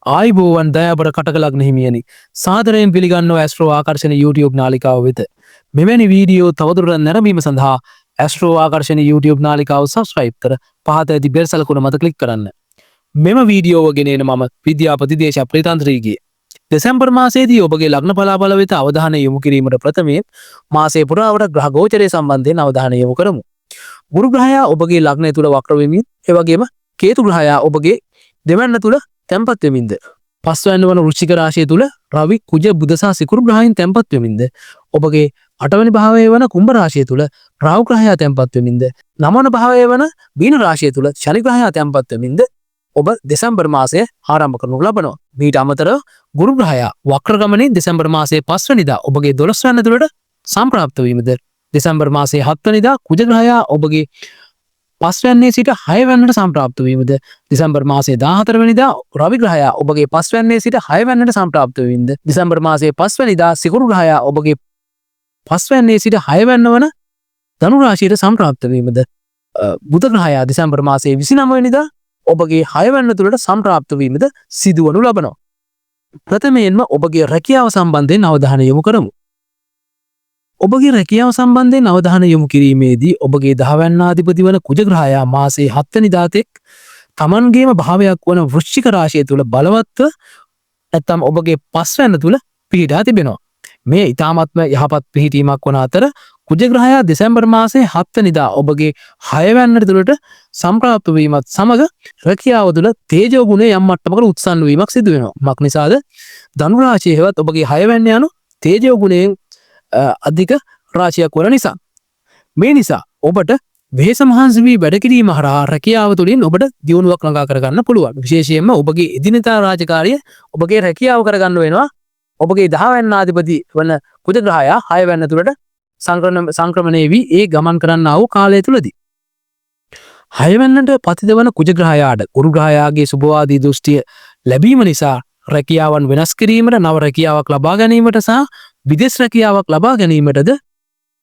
ආයිබෝවන් දයාබර කටකලක් හිමියනි සාදරයෙන් පිළිගන්නව astro ආකර්ශණ YouTube නාලිකාව වෙත මෙවැනි වීඩියෝ තවදුරටත් නැරඹීම සඳහා ඇස්ට්‍රෝ ආකර්ශණ YouTube නාලිකාව සබස්ක්‍රයිබ් කර පහත ඇති බෙල් සලකුණ මත ක්ලික් කරන්න. මෙම වීඩියෝව ගෙනෙන මම විද්‍යාපති දේශ ප්‍රීතාන්ත්‍රීගේ දෙසැම්බර් මාසයේදී ඔබගේ ලග්න බලාබල වෙත අවධානය යොමු කිරීමට ප්‍රථමයෙන් මාසයේ පුරාවට ග්‍රහ ගෝචරය සම්බන්ධයෙන් අවධානය යොමු කරමු. ගුරු ග්‍රහයා ඔබගේ ලග්නය තුල වක්‍ර වෙමින් ඒ වගේම කේතු ග්‍රහයා ඔබගේ දෙවැන්න තුල තැන්පත් වෙමින්ද පස්වැන්න වන වෘශ්චික රාශිය තුල රවි කුජ බුධ සහ සිකුරු ග්‍රහයන් තැන්පත් වෙමින්ද ඔබගේ 8 වෙනි භාවයේ වන කුම්භ රාශිය තුල රාහු ග්‍රහයා තැන්පත් වෙමින්ද 9 වන භාවයේ වන මීන රාශිය තුල ශනි ග්‍රහයා තැන්පත් වෙමින්ද ඔබ දෙසැම්බර් මාසය ආරම්භ කරනු ලබනවා. මීට අමතරව ගුරු ග්‍රහයා වක්‍ර ගමනේ දෙසැම්බර් මාසයේ 5 වෙනිදා ඔබගේ 12 වෙනි තුලට සම්ප්‍රාප්ත වීමද දෙසැම්බර් මාසයේ 7 වෙනිදා කුජ ග්‍රහයා ඔබගේ 5 වෙනිදා සිට 6 වෙනිදාට සම්ප්‍රාප්ත වීමද දෙසැම්බර් මාසයේ 14 වෙනිදා රවි ග්‍රහයා ඔබගේ 5 වෙනිදා සිට 6 වෙනිදාට සම්ප්‍රාප්ත වීමද දෙසැම්බර් මාසයේ 5 වෙනිදා සිකුරු ග්‍රහයා ඔබගේ 5 වෙනිදා සිට 6 වෙනිදා වන ධනු රාශියට සම්ප්‍රාප්ත වීමද බුධ ග්‍රහයා දෙසැම්බර් මාසයේ 29 වෙනිදා ඔබගේ 6 වෙනිදා තුලට සම්ප්‍රාප්ත වීමද සිදුවනු ලබනවා. ප්‍රථමයෙන්ම ඔබගේ රැකියාව සම්බන්ධයෙන් අවධානය යොමු කරමු. ඔබගේ රැකියාව සම්බන්ධයෙන් අවධානය යොමු කිරීමේදී ඔබගේ 10 වැන්නාධිපති වන කුජ ග්‍රහයා මාසයේ 7 වෙනිදා තෙක් තමන්ගේම භාවයක් වන වෘශ්චික රාශිය තුල බලවත්ව නැත්නම් ඔබගේ 5 වෙනිදා තුල පිහිටා තිබෙනවා. මේ ඊ타මත්ම යහපත් පිහිටීමක් වන අතර කුජ ග්‍රහයා දෙසැම්බර් මාසයේ 7 වෙනිදා ඔබගේ 6 වෙනිදා තුලට සම්ප්‍රාප්ත වීමත් සමග රැකියාව තුල තේජෝ ගුණය යම් මට්ටමකට උත්සන්න වීමක් සිදු වෙනවා. මක් නිසාද ධනු රාශිය හෙවත් ඔබගේ 6 වෙනිදා යනු තේජෝ ගුණයෙන් අධික රාශියක් වන නිසා මේ නිසා ඔබට වෙහෙස මහන්සි වී වැඩ කිරීම හරහා රැකියාව තුළින් ඔබට දියුණුවක් ළඟා කරගන්න පුළුවන්. විශේෂයෙන්ම ඔබගේ එදිනෙදා රාජකාරිය ඔබගේ රැකියාව කරගන්න වෙනවා. ඔබගේ 10 වෙනිදාධිපති වන කුජ ග්‍රහයා 6 වෙනිදා තුලට සංක්‍රමණය වී ඒ ගමන් කරන්නා වූ කාලය තුලදී 6 වෙනිදාට පතිත වන කුජ ග්‍රහයාට ගුරු ග්‍රහයාගේ සුභවාදී දෘෂ්ටිය ලැබීම නිසා රැකියාවන් වෙනස් කිරීමට නව රැකියාවක් ලබා ගැනීමට සහ විදේශ රැකියාවක් ලබා ගැනීමටද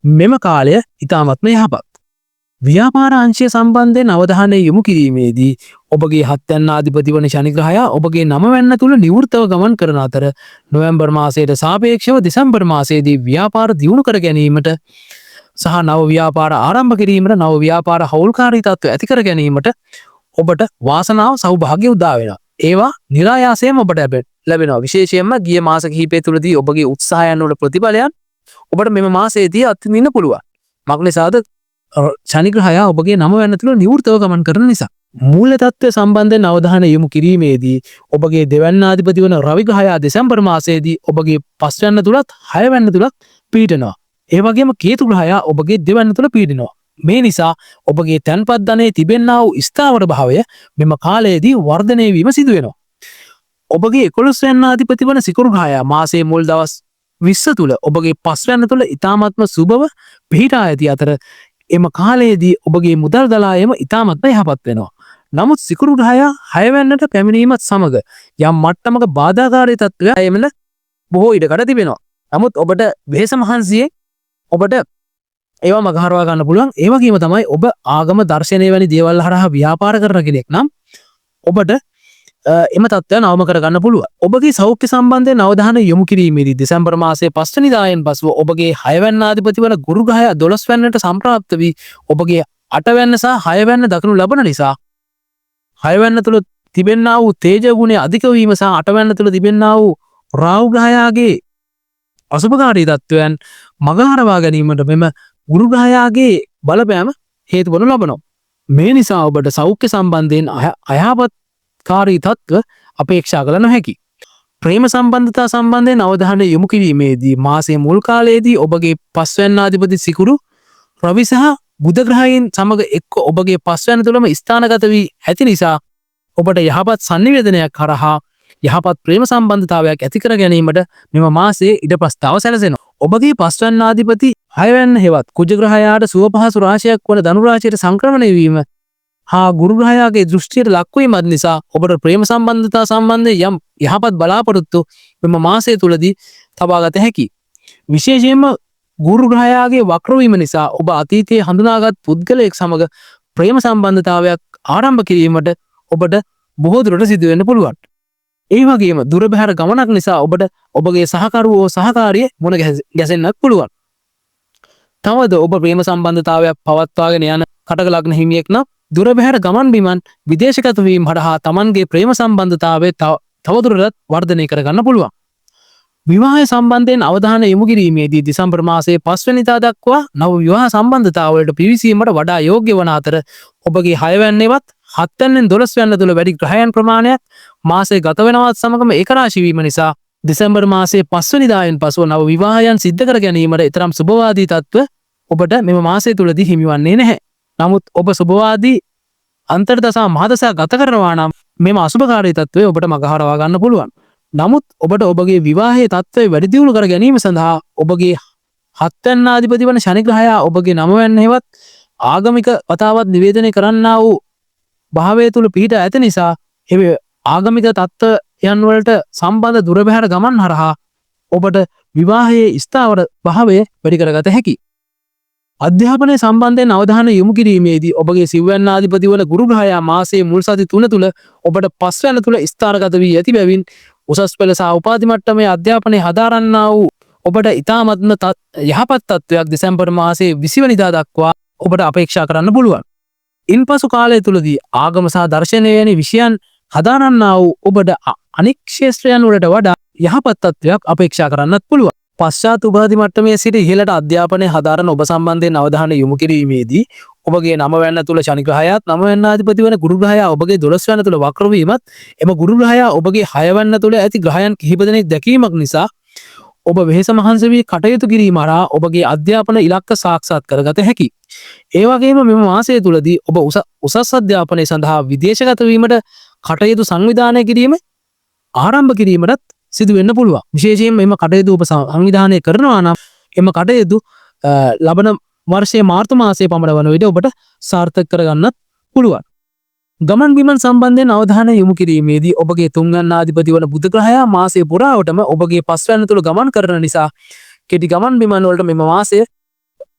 මෙම කාලය ඉතාමත්ම යහපත්. ව්‍යාපාර අංශය සම්බන්ධයෙන් අවධානය යොමු කිරීමේදී ඔබගේ 7 වෙනිදාධිපති වන ශනි ග්‍රහයා ඔබගේ 9 වෙනිදා තුල නිවෘත්තව ගමන් කරන අතර නොවැම්බර් මාසයට සාපේක්ෂව දෙසැම්බර් මාසයේදී ව්‍යාපාර දියුණු කර ගැනීමට සහ නව ව්‍යාපාර ආරම්භ කිරීමට නව ව්‍යාපාර හවුල්කාරී තත්ත්ව ඇති කර ගැනීමට ඔබට වාසනාව සෞභාග්‍ය උදා වෙනවා. ඒවා નિરાයාසයෙන්ම ඔබට ලැබෙනවා. විශේෂයෙන්ම ගිය මාස කිහිපය තුලදී ඔබගේ උත්සාහයන් වල ප්‍රතිඵලයන් ඔබට මෙම මාසයේදී අත්විඳින්න පුළුවන්. මක් නිසාද ශනි ග්‍රහයා ඔබගේ 9 වෙනිදා තුල නිවෘත්තව ගමන් කරන නිසා. මූල තත්ත්වය සම්බන්ධයෙන් අවධානය යොමු කිරීමේදී ඔබගේ දෙවැන්නාධිපති වන රවි ග්‍රහයා දෙසැම්බර් මාසයේදී ඔබගේ 5 වෙනිදා තුලත් 6 වෙනිදා තුලත් පිහිටනවා. ඒ වගේම කේතු ග්‍රහයා ඔබගේ දෙවැන්න තුල පිහිටනවා. මේ නිසා ඔබගේ තැන්පත් ධනයේ තිබෙනා වූ ස්ථාවර භාවය මෙම කාලයේදී වර්ධනය වීම සිදු වෙනවා. ඔබගේ 11 වෙනිදාධිපති වන සිකුරු ග්‍රහයා මාසයේ මුල් දවස් 20 තුල ඔබගේ 5 වෙනිදා තුල ඊ타මත්ම සුබව පිහිටා ඇති අතර එම කාලයේදී ඔබගේ මුදල් දලායම ඊ타මත්ම යහපත් වෙනවා. නමුත් සිකුරු ග්‍රහයා 6 වෙනිදාට පැමිණීමත් සමග යම් මට්ටමක බාධාකාරී තත්ත්වයක් එමෙන්න බොහෝ ඉඩකඩ තිබෙනවා. නමුත් ඔබට වෙහෙස මහන්සියෙන් ඔබට ඒවා මගහරවා ගන්න පුළුවන්. ඒ වගේම තමයි ඔබ ආගම දර්ශනය වැනි දේවල් හරහා ව්‍යාපාර කරන කෙනෙක් නම් ඔබට එම තත්ත්වය නවම කරගන්න පුළුවන්. ඔබගේ සෞඛ්‍ය සම්බන්ධයෙන් අවධානය යොමු කිරීමේදී දෙසැම්බර් මාසයේ 5 වෙනිදායෙන් පසුව ඔබගේ 6 වෙනිදාධිපති වන ගුරු ග්‍රහයා 12 වෙනිදාට සම්ප්‍රාප්ත වී ඔබගේ 8 වෙනිදා සහ 6 වෙනිදා දක්වනු ලබන නිසා 6 වෙනිදා තුල තිබෙනා වූ තේජ ගුණය අධික වීම සහ 8 වෙනිදා තුල තිබෙනා වූ රාහු ග්‍රහයාගේ අසුභකාරී තත්ත්වයන් මගහරවා ගැනීමට මෙම ගුරු ග්‍රහයාගේ බලපෑම හේතු වනු ලබනවා. මේ නිසා ඔබට සෞඛ්‍ය සම්බන්ධයෙන් අයහපත්කාරී තත්ත්ව අපේක්ෂා කළ නොහැකි. ප්‍රේම සම්බන්ධතා සම්බන්ධයෙන් අවධානය යොමු කිරීමේදී මාසයේ මුල් කාලයේදී ඔබගේ 5 වෙනිදාධිපති සිකුරු රවි සහ බුධ ග්‍රහයන් සමග එක්ක ඔබගේ 5 වෙනිදා තුලම ස්ථානගත වී ඇති නිසා ඔබට යහපත් sannivedanayak කරහා යහපත් ප්‍රේම සම්බන්ධතාවයක් ඇති කර ගැනීමට මෙම මාසයේ ඉඩ ප්‍රස්තාව සැලසෙනවා. ඔබගේ 5 වෙනිදාධිපති 6 වෙනිදා හෙවත් කුජ ග්‍රහයාට සුව පහසු රාශියක් වන ධනු රාශියට සංක්‍රමණය වීම හා ගුරු ග්‍රහයාගේ දෘෂ්ටියට ලක්වීමත් නිසා ඔබට ප්‍රේම සම්බන්ධතා සම්බන්ධයෙන් යම් යහපත් බලාපොරොත්තු මෙම මාසය තුලදී තබාගත හැකියි. විශේෂයෙන්ම ගුරු ග්‍රහයාගේ වක්‍ර වීම නිසා ඔබ අතීතයේ හඳුනාගත් පුද්ගලයෙක් සමග ප්‍රේම සම්බන්ධතාවයක් ආරම්භ කිරීමට ඔබට බොහෝ දුරට සිදු වෙන්න පුළුවන්. ඒ වගේම දුර බැහැර ගමනක් නිසා ඔබට ඔබගේ සහකරුවෝ සහකාරිය මුණ ගැසෙන්නත් පුළුවන්. තවද ඔබ ප්‍රේම සම්බන්ධතාවයක් පවත්වාගෙන යන කටක ලග්න හිමියෙක් නම් දුර බැහැර ගමන් බිමන් විදේශගත වීම හරහා Tamanගේ ප්‍රේම සම්බන්ධතාවය තවදුරටත් වර්ධනය කරගන්න පුළුවන්. විවාහය සම්බන්ධයෙන් අවධානය යොමු කිරීමේදී දෙසැම්බර් මාසයේ 5 වෙනිදා දක්වා නව විවාහ සම්බන්ධතාවලට පිවිසීමට වඩා යෝග්‍ය වන අතර ඔබගේ 6 වැන්නේවත් 7 වෙනින් 12 වෙනි තුල වැඩි ග්‍රහයන් ප්‍රමාණයක් මාසයේ ගත වෙනවත් සමගම ඒක රාශී වීම නිසා දෙසැම්බර් මාසයේ 5 වෙනිදායෙන් පසුව නව විවාහයන් සිද්ධ කර ගැනීමට ඊතරම් සුබවාදී තත්ත්ව ඔබට මෙම මාසය තුලදී හිමිවන්නේ නැහැ. නමුත් ඔබ සුබවාදී අන්තර්දශා මහදශා ගත කරනවා නම් මෙම අසුභකාරී තත්ත්වය ඔබට මගහරවා ගන්න පුළුවන්. නමුත් ඔබට ඔබගේ විවාහයේ තත්ත්වය වැඩි දියුණු කර ගැනීම සඳහා ඔබගේ 7 වෙනි ආධිපති වන ශනි ග්‍රහයා ඔබගේ 9 වෙනි හෙවත් ආගමික වතාවත් නිවේදනය කරන්නා වූ භාවය තුල පිහිට ඇත නිසා එවැ ආගමික තත්ත්වයන් වලට සම්බන්ධ දුර බැහැර ගමන් හරහා ඔබට විවාහයේ ස්ථාවර භාවය වැඩි කරගත හැකියි. අධ්‍යාපනය සම්බන්ධයෙන් අවධානය යොමු කිරීමේදී ඔබගේ සිව්වැන්න ආධිපති වන ගුරු ග්‍රහයා මාසයේ මුල් සති 3 තුල ඔබට 5 වෙනි තුල ස්ථාරගත වී ඇති බැවින් උසස් පෙළ සහ උපාධි මට්ටමේ අධ්‍යාපනයේ හදාරන්නා වූ ඔබට ඉතාමත්ම යහපත් තත්ත්වයක් දෙසැම්බර් මාසයේ 20 වෙනිදා දක්වා ඔබට අපේක්ෂා කරන්න පුළුවන්. ඉන්පසු කාලය තුලදී ආගම සහ දර්ශනය වැනි විෂයන් හදාරන්නා වූ ඔබට අනෙක් ක්ෂේත්‍රයන් වලට වඩා යහපත් තත්ත්වයක් අපේක්ෂා කරන්නත් පුළුවන්. පශ්චාත් උපාධි මට්ටමේ සිට ඉහළට අධ්‍යාපනය හදාරන ඔබ සම්බන්ධයෙන් අවධානය යොමු කිරීමේදී ඔබගේ 9 වෙනි තුල ශනි ග්‍රහයාත් 9 වෙනි ආධිපති වන ගුරු ග්‍රහයා ඔබගේ 12 වෙනි තුල වක්‍ර වීමත් එම ගුරු ග්‍රහයා ඔබගේ 6 වෙනි තුල ඇති ග්‍රහයන් කිහිප දෙනෙක් දැකීමක් නිසා ඔබ වෙහෙස මහන්සි වී කටයුතු කිරීම හරහා ඔබගේ අධ්‍යාපන ඉලක්ක සාක්ෂාත් කරගත හැකියි. ඒ වගේම මෙම මාසය තුලදී ඔබ උසස් අධ්‍යාපනය සඳහා විදේශගත වීමට කටයුතු සංවිධානය කිරීම ආරම්භ කිරීමටත් සිදු වෙන්න පුළුවන්. විශේෂයෙන් මෙම කටයුතු ඔබ සංවිධානය කරනවා නම් එම කටයුතු ලබන වර්ෂයේ මාර්තු මාසයේ පමණ වන විට ඔබට සාර්ථක කරගන්නත් පුළුවන්. ගමන් බිමන් සම්බන්ධයෙන් අවධානය යොමු කිරීමේදී ඔබගේ 3 වෙනි ආධිපති වන බුධ ග්‍රහයා මාසයේ පුරාවටම ඔබගේ 5 වෙනි තුල ගමන් කරන නිසා කෙටි ගමන් බිමන් වලට මෙම මාසය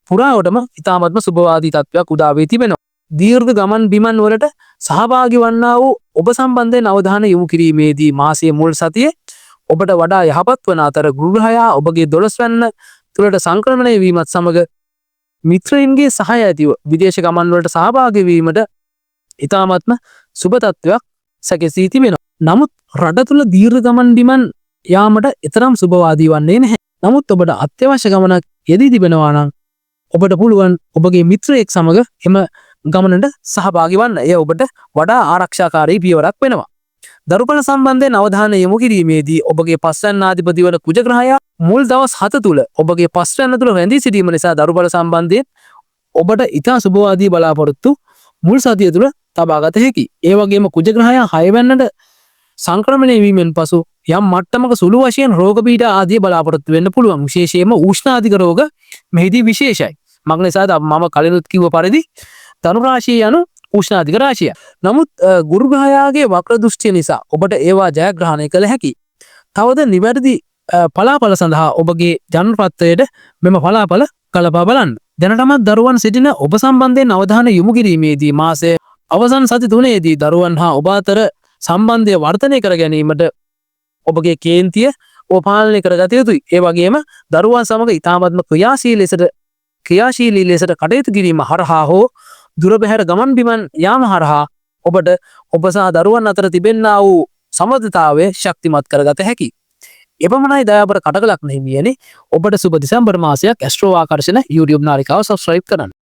පුරාවටම ඉතාමත්ම සුබවාදී තත්ත්වයක් උදා වී තිබෙනවා. දීර්ඝ ගමන් බිමන් වලට සහභාගී වන්නා වූ ඔබ සම්බන්ධයෙන් අවධානය යොමු කිරීමේදී මාසයේ මුල් සතියේ ඔබට වඩා යහපත් වන අතර ගුරු ග්‍රහයා ඔබගේ 12 වෙනි තුලට සංක්‍රමණය වීමත් සමග මිත්‍රයින්ගේ සහාය ඇතිව විදේශ ගමන් වලට සහභාගී වීමට ඉතාමත්ම සුබ තත්ත්වයක් සැකසී තිබෙනවා. නමුත් රට තුල දීර්ඝ ගමන් බිමන් යාමට තරම් සුබවාදී වන්නේ නැහැ. නමුත් ඔබට අත්‍යවශ්‍ය ගමනක් යෙදී තිබෙනවා නම් ඔබට පුළුවන් ඔබගේ මිත්‍රයෙක් සමග එම ගමනට සහභාගී වන්න. එය ඔබට වඩා ආරක්ෂාකාරී පියවරක් වෙනවා. දරුපල සම්බන්ධයෙන් අවධානය යොමු කිරීමේදී ඔබගේ 5 වෙනි ආධිපති වන කුජ ග්‍රහයා මුල් දවස් 7 තුල ඔබගේ 5 වෙනි තුල රැඳී සිටීම නිසා දරුපල සම්බන්ධයෙන් ඔබට ඉතා සුබවාදී බලාපොරොත්තු මුල් සතිය තුල තබා ගත හැකියි. ඒ වගේම කුජ ග්‍රහයා 6 වෙනිට සංක්‍රමණය වීමෙන් පසු යම් මට්ටමක සුළු වශයෙන් රෝග පීඩා ආදී බලාපොරොත්තු වෙන්න පුළුවන්. විශේෂයෙන්ම උෂ්ණාධික රෝග මෙහිදී විශේෂයි. මග්නේසාද මම කලිනුත් කිව්ව පරිදි ධනු රාශිය යනු උෂ්ණාධික රාශිය. නමුත් ගුරු ග්‍රහයාගේ වක්‍ර දෘෂ්ටිය නිසා ඔබට ඒවා ජයග්‍රහණය කළ හැකියි. තවද නිවැරදි පලාඵල සඳහා ඔබගේ ජන්මපත්‍රයට මෙම පලාඵල කලපා බලන්න. දැනටමත් දරුවන් සිටින ඔබ සම්බන්ධයෙන් අවධානය යොමු කිරීමේදී මාසයේ අවසන් සති 3ේදී දරුවන් හා ඔබ අතර සම්බන්ධය වර්ධනය කර ගැනීමට ඔබගේ කේන්තිය ඔබ පාලනය කරගත යුතුයි. ඒ වගේම දරුවන් සමග ඉතාමත්ම ක්‍රියාශීලී ලෙසට කටයුතු කිරීම හරහා හෝ දුර බැහැර ගමන් බිමන් යාම හරහා ඔබට ඔබ සහ දරුවන් අතර තිබෙන්නා වූ සමබරතාවය ශක්තිමත් කරගත හැකියි. එපමණයි දයාබර කටක ලග්න හිමියනි. ඔබට සුබ දෙසැම්බර් මාසයක් ඇස්ට්‍රෝ ආකර්ෂණ YouTube නාලිකාව subscribe කරන්න.